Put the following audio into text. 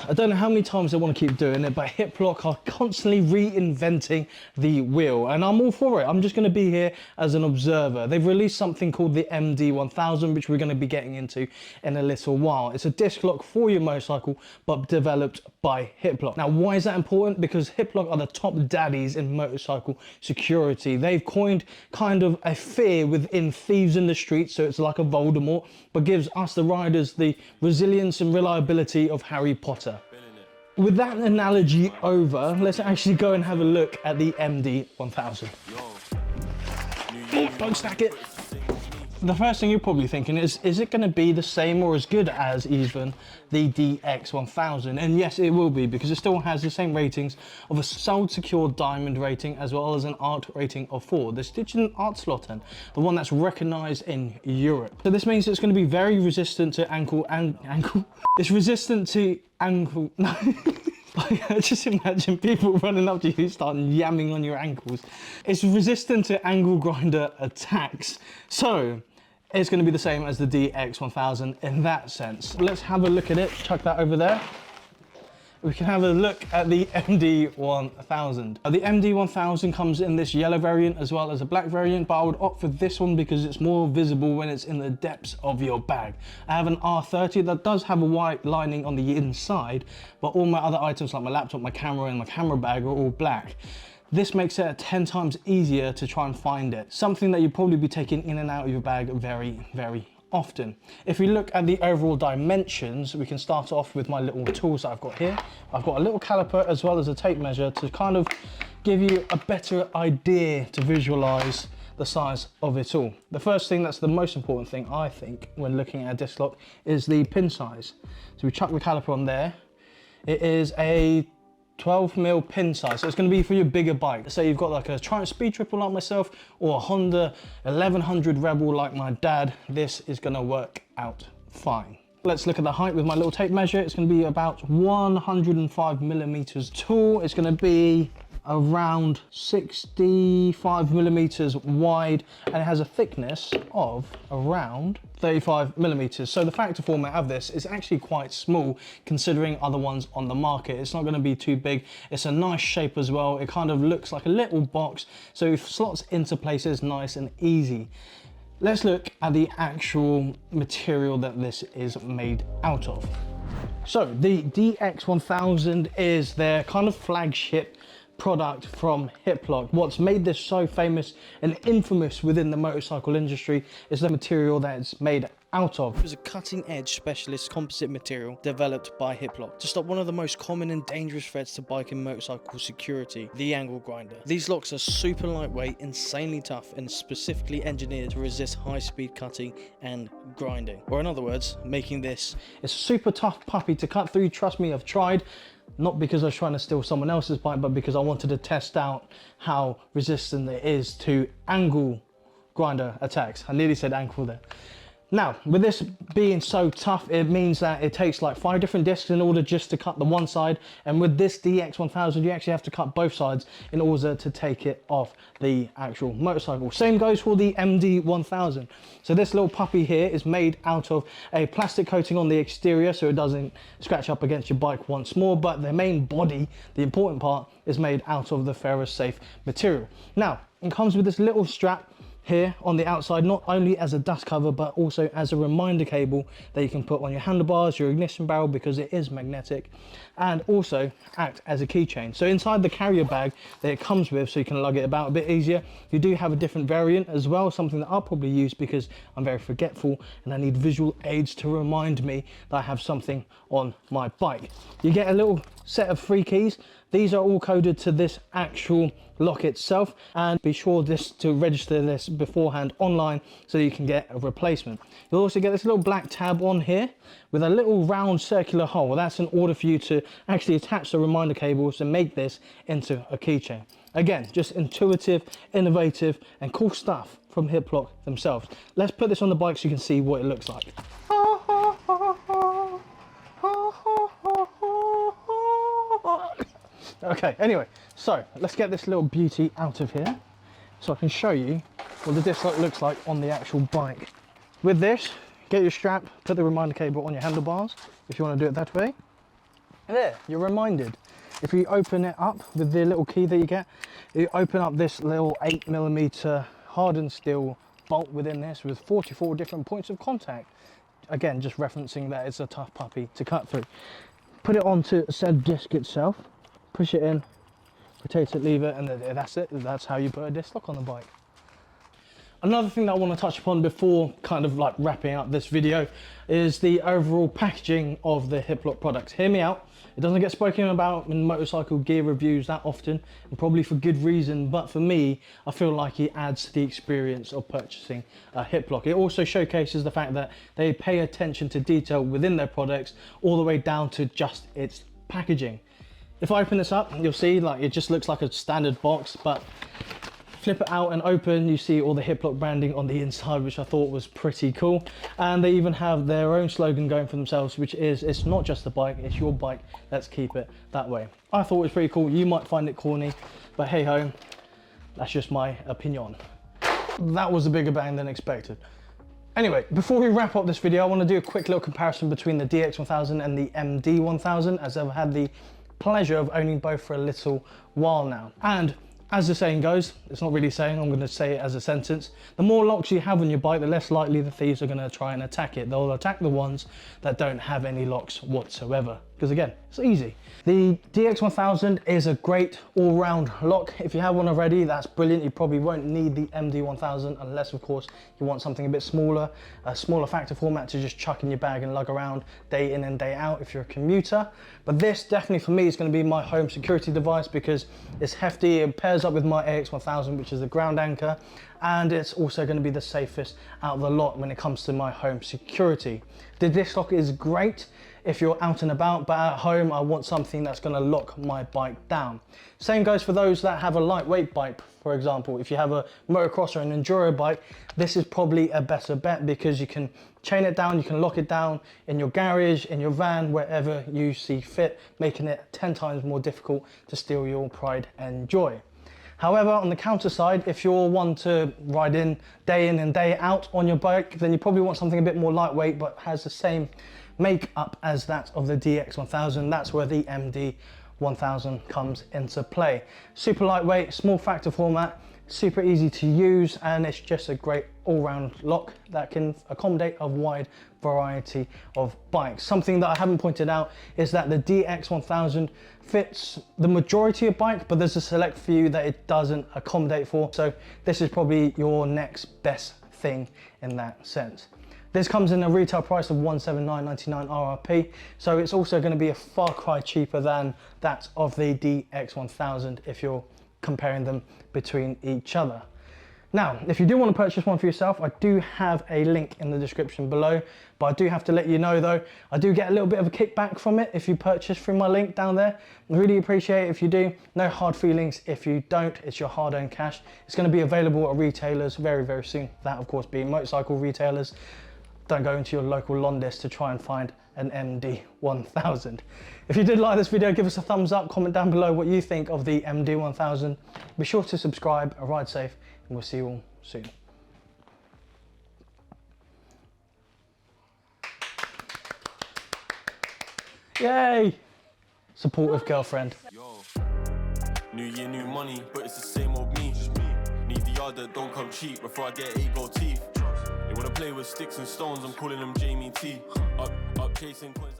I don't know how many times they want to keep doing it, but Hiplock are constantly reinventing the wheel, and I'm all for it. I'm just going to be here as an observer. They've released something called the MD1000, which we're going to be getting into in a little while. It's a disc lock for your motorcycle, but developed by Hiplock. Now, why is that important? Because Hiplock are the top daddies in motorcycle security. They've coined kind of a fear within thieves in the streets, so it's like a Voldemort, but gives us the riders the resilience and reliability of Harry Potter. With that analogy over, let's actually go and have a look at the MD1000. Oh, don't stack it. The first thing you're probably thinking is it going to be the same or as good as even the DX1000? And yes, it will be, because it still has the same ratings of a sold secure diamond rating as well as an art rating of 4. The stitching art slot, and the one that's recognized in Europe. So this means it's going to be very resistant to ankle. It's resistant to ankle. No. I just imagine people running up to you start yamming on your ankles. It's resistant to angle grinder attacks. So it's going to be the same as the DX1000 in that sense. Let's have a look at it. Chuck that over there. We can have a look at the MD1000. The MD1000 comes in this yellow variant as well as a black variant, but I would opt for this one because it's more visible when it's in the depths of your bag. I have an R30 that does have a white lining on the inside, but all my other items like my laptop, my camera and my camera bag are all black. This makes it 10 times easier to try and find it. Something that you'd probably be taking in and out of your bag very, very often. If we look at the overall dimensions, we can start off with my little tools that I've got here. I've got a little caliper as well as a tape measure to kind of give you a better idea to visualize the size of it all. The first thing that's the most important thing, I think, when looking at a disc lock is the pin size. So we chuck the caliper on there. It is a 12mm pin size, so it's going to be for your bigger bike. So you've got like a Triumph Speed Triple like myself, or a Honda 1100 Rebel like my dad. This is going to work out fine. Let's look at the height with my little tape measure. It's going to be about 105mm tall. It's going to be around 65mm wide, and it has a thickness of around 35mm. So the factor format of this is actually quite small considering other ones on the market. It's not going to be too big. It's a nice shape as well. It kind of looks like a little box, so it slots into places nice and easy. Let's look at the actual material that this is made out of. So the DX1000 is their kind of flagship product from Hiplock. What's made this so famous and infamous within the motorcycle industry is the material that it's made out of. It was a cutting-edge specialist composite material developed by Hiplock to stop one of the most common and dangerous threats to bike and motorcycle security, the angle grinder. These locks are super lightweight, insanely tough, and specifically engineered to resist high-speed cutting and grinding. Or in other words, making this a super tough puppy to cut through. Trust me, I've tried. Not because I was trying to steal someone else's bike, but because I wanted to test out how resistant it is to angle grinder attacks. I nearly said ankle there. Now, with this being so tough, it means that it takes like 5 different discs in order just to cut the one side. And with this DX1000, you actually have to cut both sides in order to take it off the actual motorcycle. Same goes for the MD1000. So this little puppy here is made out of a plastic coating on the exterior so it doesn't scratch up against your bike once more. But the main body, the important part, is made out of the ferrous safe material. Now, it comes with this little strap here on the outside, not only as a dust cover but also as a reminder cable that you can put on your handlebars, your ignition barrel, because it is magnetic, and also act as a keychain. So inside the carrier bag that it comes with, so you can lug it about a bit easier, you do have a different variant as well, something that I'll probably use because I'm very forgetful and I need visual aids to remind me that I have something on my bike. You get a little set of 3 keys. These are all coded to this actual lock itself, and be sure to register this beforehand online so you can get a replacement. You'll also get this little black tab on here with a little round circular hole. That's in order for you to actually attach the reminder cables and make this into a keychain. Again, just intuitive, innovative and cool stuff from Hiplock themselves. Let's put this on the bike so you can see what it looks like. Okay, anyway, so let's get this little beauty out of here so I can show you what the disc lock looks like on the actual bike. With this, get your strap, put the reminder cable on your handlebars if you want to do it that way. There, you're reminded. If you open it up with the little key that you get, you open up this little 8mm hardened steel bolt within this with 44 different points of contact. Again, just referencing that it's a tough puppy to cut through. Put it onto said disc itself, push it in, rotate it, leave it, and that's it. That's how you put a disc lock on the bike. Another thing that I want to touch upon before kind of like wrapping up this video is the overall packaging of the Hiplock products. Hear me out. It doesn't get spoken about in motorcycle gear reviews that often, and probably for good reason, but for me, I feel like it adds to the experience of purchasing a Hiplock. It also showcases the fact that they pay attention to detail within their products, all the way down to just its packaging. If I open this up, you'll see like it just looks like a standard box, but flip it out and open, you see all the Hiplock branding on the inside, which I thought was pretty cool. And they even have their own slogan going for themselves, which is, it's not just a bike, it's your bike, let's keep it that way. I thought it was pretty cool. You might find it corny, but hey ho, that's just my opinion. That was a bigger bang than expected. Anyway, before we wrap up this video, I want to do a quick little comparison between the DX1000 and the MD1000, as I've had the pleasure of owning both for a little while now. And as the saying goes, it's not really saying, I'm going to say it as a sentence, the more locks you have on your bike, the less likely the thieves are going to try and attack it. They'll attack the ones that don't have any locks whatsoever, because again, it's easy. The DX1000 is a great all-round lock. If you have one already, that's brilliant. You probably won't need the MD1000 unless, of course, you want something a bit smaller, a smaller factor format to just chuck in your bag and lug around day in and day out if you're a commuter. But this definitely for me is going to be my home security device because it's hefty. It pairs up with my AX1000, which is the ground anchor, and it's also going to be the safest out of the lot when it comes to my home security. The disc lock is great if you're out and about, but at home I want something that's going to lock my bike down. Same goes for those that have a lightweight bike. For example, if you have a motocross or an enduro bike, this is probably a better bet because you can chain it down, you can lock it down in your garage, in your van, wherever you see fit, making it 10 times more difficult to steal your pride and joy. However, on the counter side, if you're one to ride in and day out on your bike, then you probably want something a bit more lightweight but has the same makeup as that of the DX1000. That's where the MD1000 comes into play. Super lightweight, small factor format, super easy to use, and it's just a great all-round lock that can accommodate a wide variety of bikes. Something that I haven't pointed out is that the DX1000 fits the majority of bike, but there's a select few that it doesn't accommodate for. So this is probably your next best thing in that sense. This comes in a retail price of $179.99 RRP, so it's also going to be a far cry cheaper than that of the DX1000 if you're comparing them between each other. Now, if you do want to purchase one for yourself, I do have a link in the description below, but I do have to let you know though, I do get a little bit of a kickback from it if you purchase through my link down there. I really appreciate it if you do. No hard feelings if you don't, it's your hard-earned cash. It's going to be available at retailers very, very soon. That of course being motorcycle retailers. Don't go into your local Londis to try and find an MD1000. If you did like this video, give us a thumbs up, comment down below what you think of the MD1000. Be sure to subscribe, ride safe, and we'll see you all soon. Yay! Supportive girlfriend. Yo, new year, new money, but it's the same old me. Need the yard that don't come cheap before I get 8 gold teeth. They wanna play with sticks and stones, I'm calling them Jamie T. Up chasing coins.